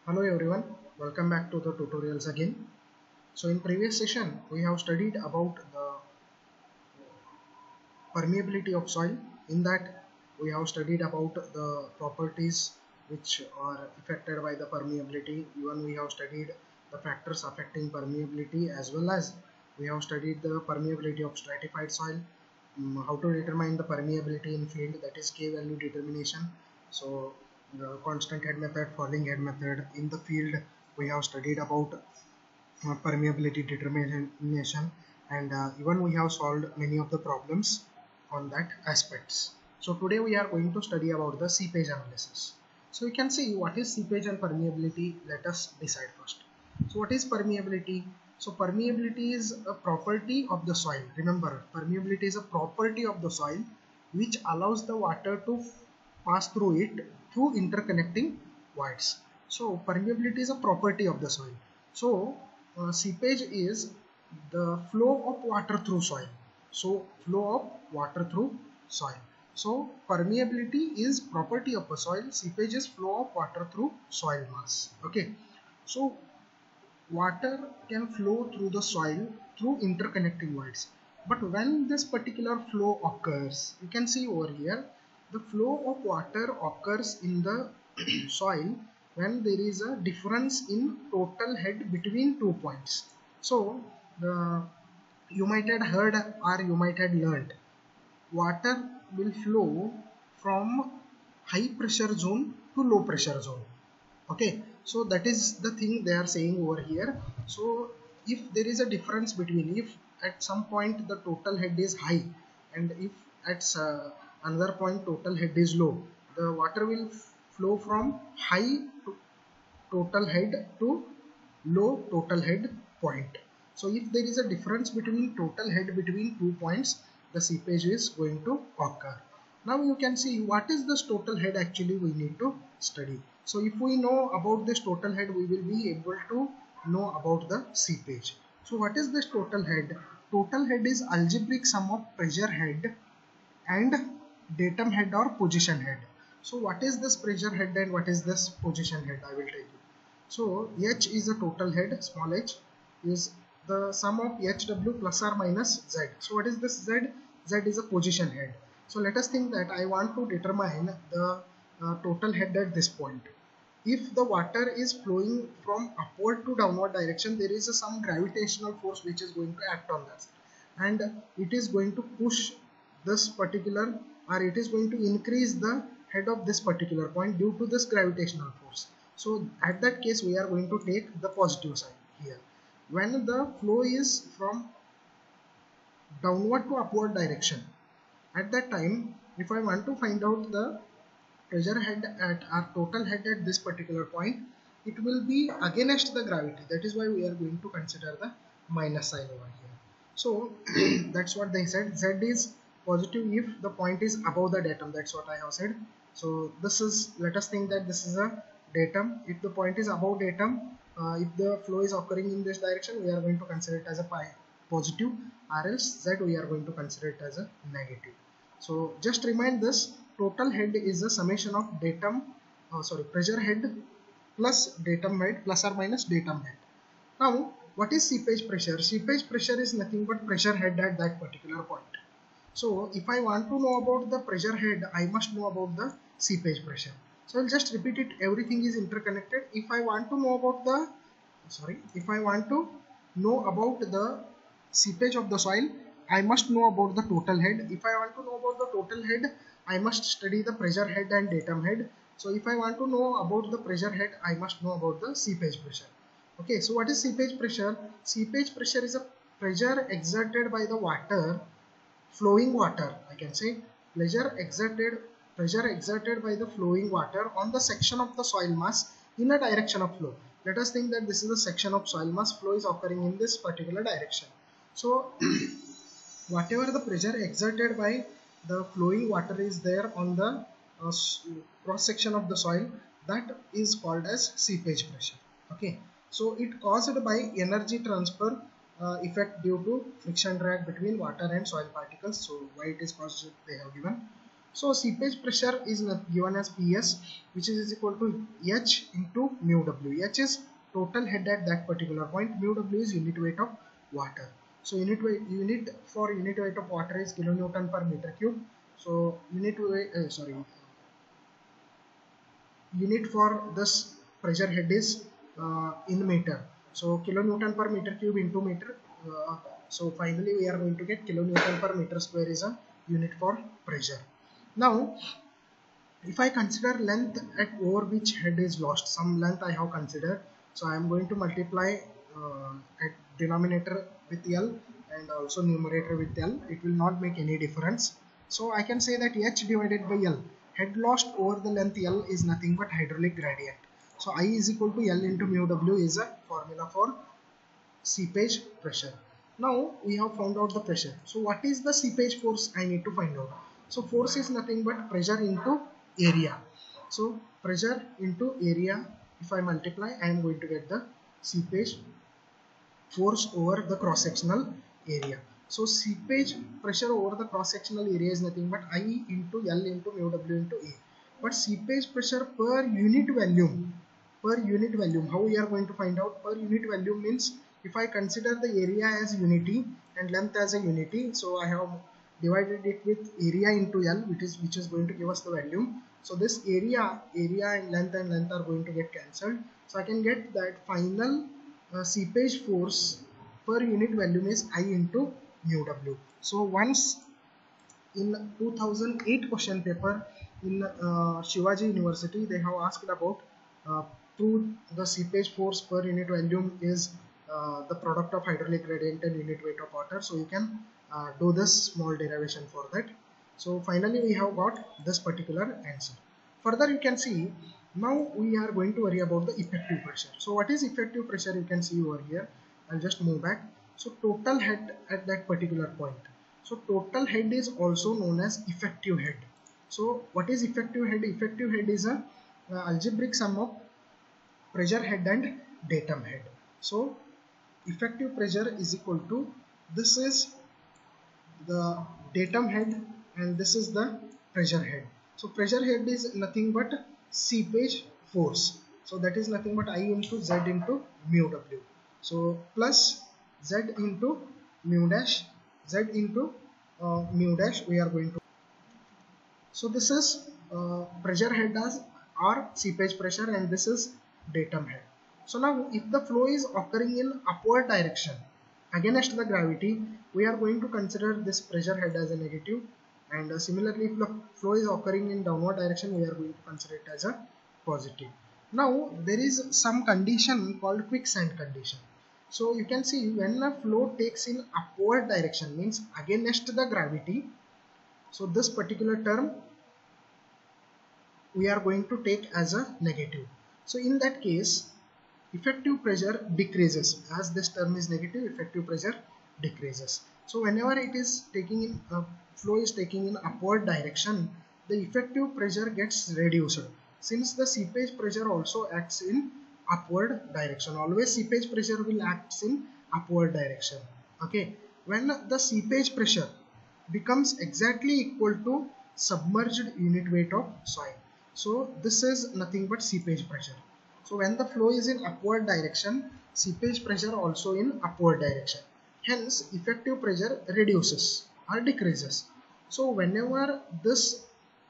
Hello everyone, welcome back to the tutorials again. So in previous session we have studied about the permeability of soil. In that we have studied about the properties which are affected by the permeability. Even we have studied the factors affecting permeability, as well as we have studied the permeability of stratified soil, how to determine the permeability in field, that is K value determination. So the constant head method, falling head method. In the field we have studied about permeability determination, and even we have solved many of the problems on that aspects. So today we are going to study about the seepage analysis. So you can see what is seepage and permeability. Let us decide first. So what is permeability? So permeability is a property of the soil. Remember, permeability is a property of the soil which allows the water to pass through it through interconnecting voids. So permeability is a property of the soil. So seepage is the flow of water through soil. So flow of water through soil. So permeability is property of a soil. Seepage is flow of water through soil mass. Okay. So water can flow through the soil through interconnecting voids. But when this particular flow occurs, you can see over here, the flow of water occurs in the soil when there is a difference in total head between 2 points. So you might have heard or you might have learned, water will flow from high pressure zone to low pressure zone. Okay, so that is the thing they are saying over here. So if there is a difference between, if at some point the total head is high and if at another point total head is low, the water will flow from high total head to low total head point. So if there is a difference between total head between 2 points, the seepage is going to occur. Now you can see what is this total head actually we need to study. So if we know about this total head, we will be able to know about the seepage. So what is this total head? Total head is algebraic sum of pressure head and datum head or position head. So what is this pressure head and what is this position head? I will tell you. So H is a total head, small h is the sum of HW plus or minus Z. So what is this Z? Z is a position head. So let us think that I want to determine the total head at this point. If the water is flowing from upward to downward direction, there is some gravitational force which is going to act on that, and it is going to push this particular, or it is going to increase the head of this particular point due to this gravitational force. So at that case we are going to take the positive side here. When the flow is from downward to upward direction, at that time if I want to find out the pressure head at our total head at this particular point, it will be against the gravity. That is why we are going to consider the minus sign over here. So that's what they said. Z is positive if the point is above the datum. That's what I have said. So this is, let us think that this is a datum. If the point is above datum, if the flow is occurring in this direction, we are going to consider it as a positive, or else Z we are going to consider it as a negative. So just remind this, total head is a summation of datum, pressure head plus datum head plus or minus datum head. Now what is seepage pressure? Seepage pressure is nothing but pressure head at that particular point. So if I want to know about the pressure head, I must know about the seepage pressure. So I'll just repeat it, everything is interconnected. If I want to know about the, if I want to know about the seepage of the soil, I must know about the total head. If I want to know about the total head, I must study the pressure head and datum head. So if I want to know about the pressure head, I must know about the seepage pressure. Okay, so what is seepage pressure? Seepage pressure is a pressure exerted by the water, flowing water, I can say, pressure exerted by the flowing water on the section of the soil mass in a direction of flow. Let us think that this is a section of soil mass, flow is occurring in this particular direction. So whatever the pressure exerted by the flowing water is there on the cross section of the soil, that is called as seepage pressure. Okay, so it caused by energy transfer effect due to friction drag between water and soil particles. So why it is caused, they have given. So seepage pressure is given as PS, which is equal to H into mu W. H is total head at that particular point. Mu W is unit weight of water. So unit weight of water is kilonewton per meter cube. So unit for this pressure head is in meter. So kilonewton per meter cube into meter. So finally we are going to get kilonewton per meter square is a unit for pressure. Now if I consider length at over which head is lost, some length I have considered, so I am going to multiply at denominator with L and also numerator with L. It will not make any difference. So I can say that H divided by L, head lost over the length L, is nothing but hydraulic gradient. So I is equal to L into mu W is a formula for seepage pressure. Now we have found out the pressure. So what is the seepage force I need to find out? So force is nothing but pressure into area. So pressure into area, if I multiply, I am going to get the seepage force over the cross-sectional area. So seepage pressure over the cross-sectional area is nothing but I into L into mu W into A. But seepage pressure per unit volume, how we are going to find out? Per unit volume means if I consider the area as unity and length as a unity, so I have divided it with area into L, which is going to give us the volume. So this area and length are going to get cancelled. So I can get that final seepage force per unit volume is I into mu W. So once in 2008 question paper in Shivaji University, they have asked about prove the seepage force per unit volume is the product of hydraulic gradient and unit weight of water. So you can do this small derivation for that. So finally we have got this particular answer. Further you can see, now we are going to worry about the effective pressure. So what is effective pressure? You can see over here. I'll just move back. So total head at that particular point. So total head is also known as effective head. So what is effective head? Effective head is a algebraic sum of pressure head and datum head. So effective pressure is equal to, this is the datum head and this is the pressure head. So pressure head is nothing but seepage force. So that is nothing but I into Z into mu W. So plus Z into mu dash, Z into mu dash we are going to. So this is pressure head as or seepage pressure and this is datum head. So now if the flow is occurring in upward direction against the gravity, we are going to consider this pressure head as a negative, and similarly if the flow is occurring in downward direction, we are going to consider it as a positive. Now there is some condition called quicksand condition. So you can see when a flow takes in upward direction, means against the gravity, so this particular term we are going to take as a negative. So in that case effective pressure decreases, as this term is negative, effective pressure decreases. So whenever it is taking in flow is taking in upward direction, the effective pressure gets reduced, since the seepage pressure also acts in upward direction. Always seepage pressure will act in upward direction. Okay, when the seepage pressure becomes exactly equal to submerged unit weight of soil, so this is nothing but seepage pressure. So when the flow is in upward direction, seepage pressure also in upward direction. Hence, effective pressure reduces or decreases. So whenever this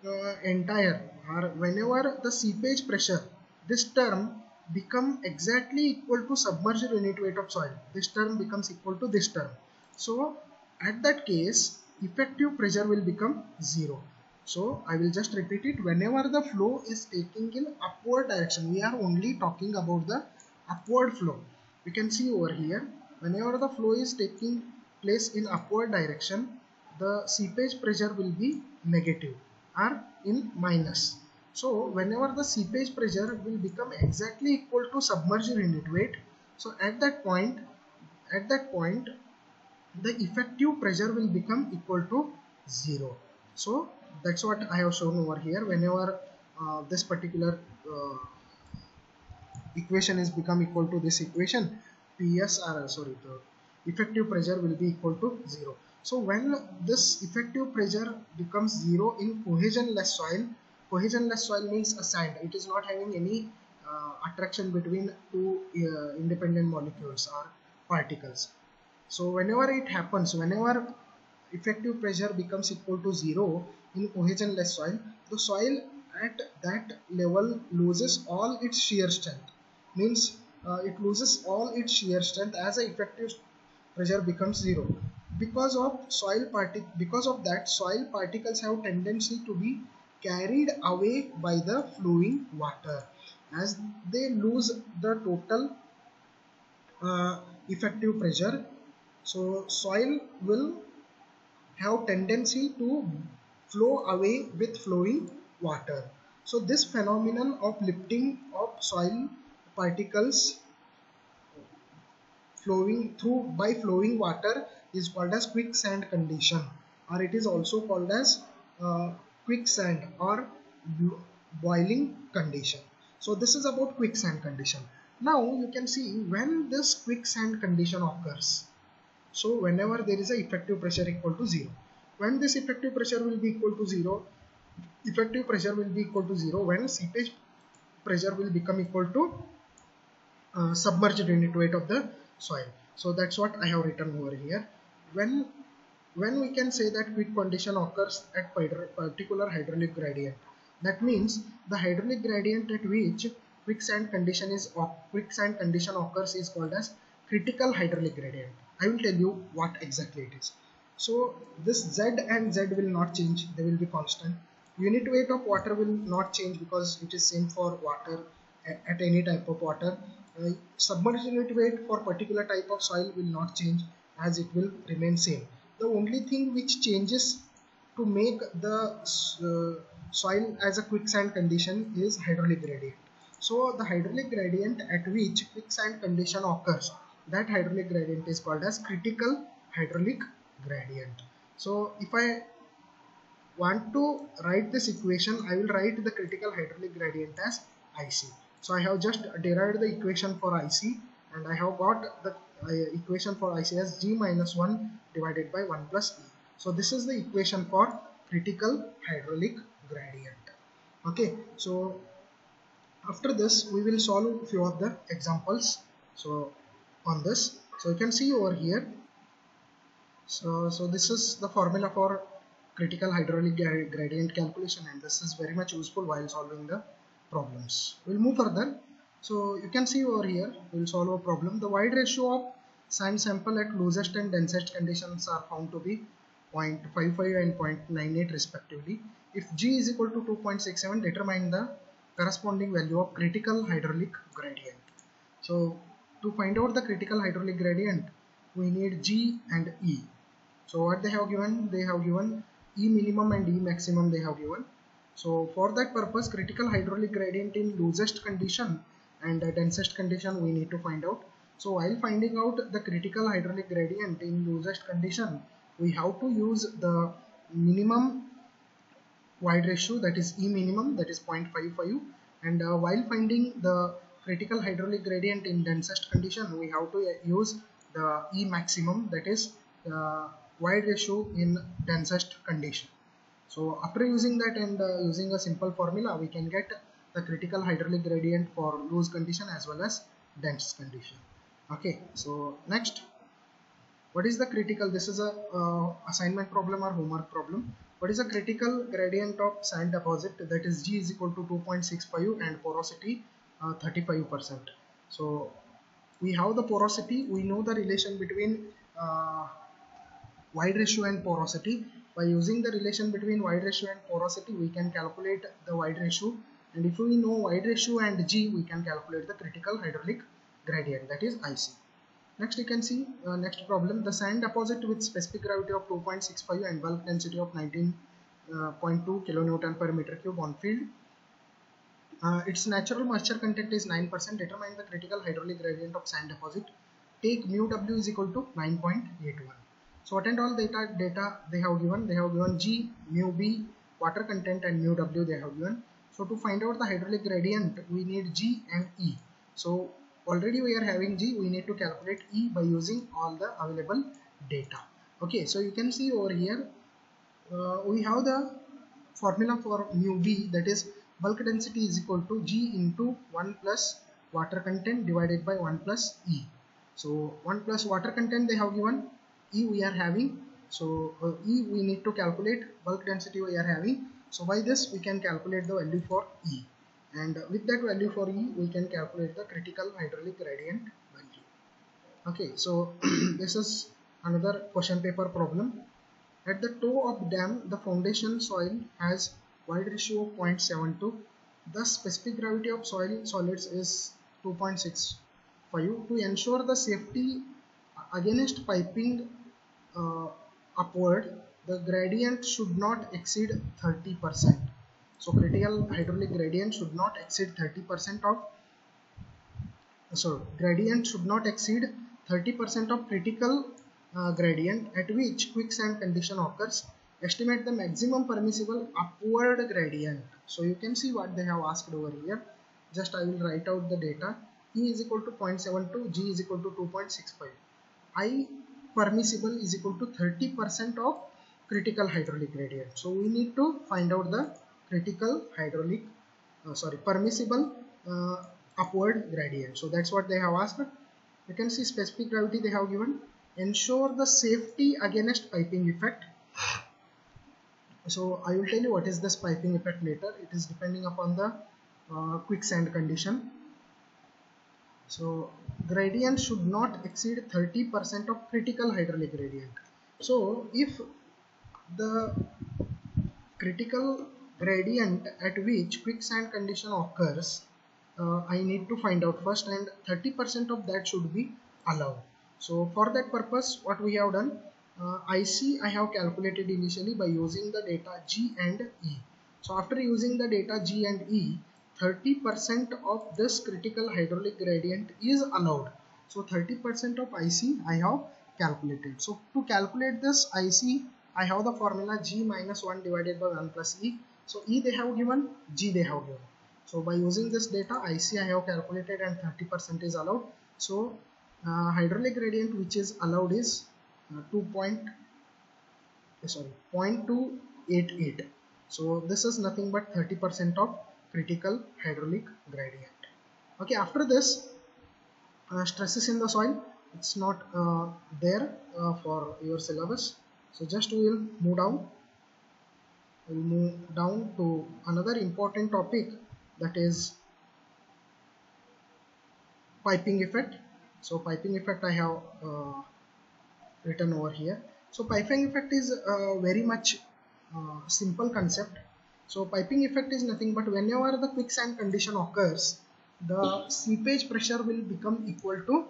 whenever the seepage pressure, this term become exactly equal to submerged unit weight of soil, this term becomes equal to this term. So at that case, effective pressure will become 0. So I will just repeat it. Whenever the flow is taking in upward direction, we are only talking about the upward flow. You can see over here, whenever the flow is taking place in upward direction, the seepage pressure will be negative or in minus. So whenever the seepage pressure will become exactly equal to submerged unit weight, so at that point the effective pressure will become equal to 0. So that's what I have shown over here. Whenever this particular equation is become equal to this equation, the effective pressure will be equal to 0. So when this effective pressure becomes zero in cohesionless soil means a sand. It is not having any attraction between two independent molecules or particles. So whenever it happens, whenever effective pressure becomes equal to zero in cohesionless soil, the soil at that level loses all its shear strength. Means it loses all its shear strength as the effective pressure becomes zero. Because of that, soil particles have tendency to be carried away by the flowing water as they lose the total effective pressure. So soil will have tendency to flow away with flowing water. So this phenomenon of lifting of soil particles flowing through by flowing water is called as quicksand condition, or it is also called as quicksand or boiling condition. So this is about quicksand condition. Now you can see when this quicksand condition occurs. So whenever there is a effective pressure equal to zero, when this effective pressure will be equal to zero, effective pressure will be equal to zero when seepage pressure will become equal to submerged unit weight of the soil. So that's what I have written over here. When we can say that quick condition occurs at particular hydraulic gradient, that means the hydraulic gradient at which quicksand condition occurs is called as critical hydraulic gradient. I will tell you what exactly it is. So this Z and Z will not change, they will be constant. Unit weight of water will not change because it is same for water at any type of water. Submerged unit weight for particular type of soil will not change as it will remain same. The only thing which changes to make the soil as a quicksand condition is hydraulic gradient. So the hydraulic gradient at which quicksand condition occurs, that hydraulic gradient is called as critical hydraulic gradient. So if I want to write this equation, I will write the critical hydraulic gradient as IC. So I have just derived the equation for IC and I have got the equation for IC as G minus 1 divided by 1 plus E. So this is the equation for critical hydraulic gradient. Okay, so after this we will solve a few of the examples. So on this, so you can see over here. So this is the formula for critical hydraulic gradient calculation, and this is very much useful while solving the problems. We'll move further. So you can see over here, we'll solve a problem. The wide ratio of sand sample at loosest and densest conditions are found to be 0.55 and 0.98 respectively. If G is equal to 2.67, determine the corresponding value of critical hydraulic gradient. So to find out the critical hydraulic gradient, we need G and E. So what they have given? They have given E minimum and E maximum they have given. So for that purpose, critical hydraulic gradient in loosest condition and densest condition we need to find out. So while finding out the critical hydraulic gradient in loosest condition, we have to use the minimum wide ratio, that is E minimum, that is 0.55, and while finding the critical hydraulic gradient in densest condition, we have to use the E maximum, that is wide ratio in densest condition. So after using that and using a simple formula, we can get the critical hydraulic gradient for loose condition as well as dense condition. Okay, so next, what is the critical? This is a assignment problem or homework problem. What is the critical gradient of sand deposit? That is G is equal to 2.65 and porosity 35%. So we have the porosity. We know the relation between wide ratio and porosity. By using the relation between wide ratio and porosity, we can calculate the wide ratio, and if we know wide ratio and G, we can calculate the critical hydraulic gradient, that is IC. Next you can see next problem, the sand deposit with specific gravity of 2.65 and bulk density of 19.2 kilonewton per meter cube on field. Its natural moisture content is 9%. Determine the critical hydraulic gradient of sand deposit. Take mu W is equal to 9.81. So what and all data they have given? They have given G, mu B, water content, and mu W they have given. So to find out the hydraulic gradient, we need G and E. So already we are having G, we need to calculate E by using all the available data. Okay, so you can see over here we have the formula for mu b, that is bulk density is equal to G into 1 plus water content divided by 1 plus E. So 1 plus water content they have given, E we are having, so E we need to calculate, bulk density we are having, so by this we can calculate the value for E, and with that value for E we can calculate the critical hydraulic gradient value. Okay, so this is another question paper problem. At the toe of dam, the foundation soil has void ratio of 0.72. The specific gravity of soil solids is 2.65. To ensure the safety against piping upward, the gradient should not exceed 30%. So critical hydraulic gradient should not exceed 30% of gradient should not exceed 30% of critical gradient at which quicksand condition occurs. Estimate the maximum permissible upward gradient. So you can see what they have asked over here. Just I will write out the data. E is equal to 0.72, G is equal to 2.65. I permissible is equal to 30% of critical hydraulic gradient. So we need to find out the critical hydraulic permissible upward gradient. So that's what they have asked. You can see specific gravity they have given. Ensure the safety against piping effect. So I will tell you what is this piping effect later. It is depending upon the quicksand condition. So gradient should not exceed 30% of critical hydraulic gradient. So if the critical gradient at which quicksand condition occurs, I need to find out first, and 30% of that should be allowed. So for that purpose, what we have done, IC I have calculated initially by using the data G and E. So after using the data G and E, 30% of this critical hydraulic gradient is allowed. So 30% of IC I have calculated. So to calculate this IC, I have the formula G minus 1 divided by 1 plus E. So E they have given, G they have given. So by using this data, IC I have calculated and 30% is allowed. So hydraulic gradient which is allowed is 0.288. So this is nothing but 30% of critical hydraulic gradient. Okay, after this, stresses in the soil, it's not there for your syllabus. So just we will move down. We will move down to another important topic, that is piping effect. So piping effect I have written over here. So piping effect is very much simple concept. So piping effect is nothing but whenever the quicksand condition occurs, the seepage pressure will become equal to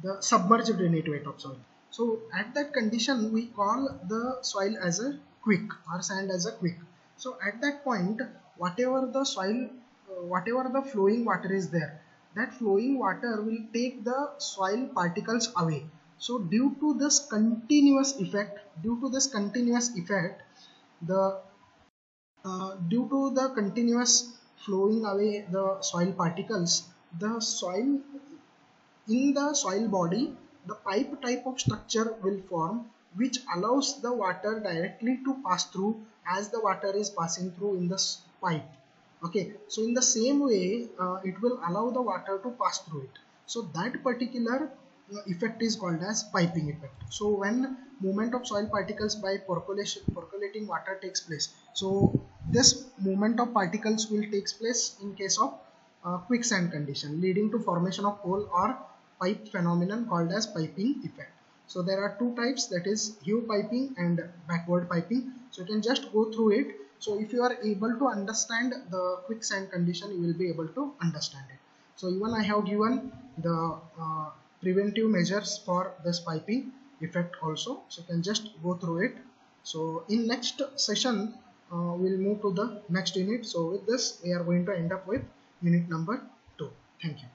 the submerged innate weight of soil. So at that condition we call the soil as a quick or sand as a quick. So at that point, whatever the soil, whatever the flowing water is there, that flowing water will take the soil particles away. So due to this continuous effect, the due to the continuous flowing away the soil particles, the soil in the soil body, the pipe type of structure will form, which allows the water directly to pass through as the water is passing through in the pipe. Okay, so in the same way, it will allow the water to pass through it. So that particular effect is called as piping effect. So when movement of soil particles by percolating water takes place, so this movement of particles will takes place in case of quicksand condition, leading to formation of hole or pipe phenomenon called as piping effect. So there are two types, that is heave piping and backward piping. So you can just go through it. So if you are able to understand the quicksand condition, you will be able to understand it. So even I have given the preventive measures for this piping effect also. So you can just go through it. So in next session, we'll move to the next unit. So with this, we are going to end up with unit number 2. Thank you.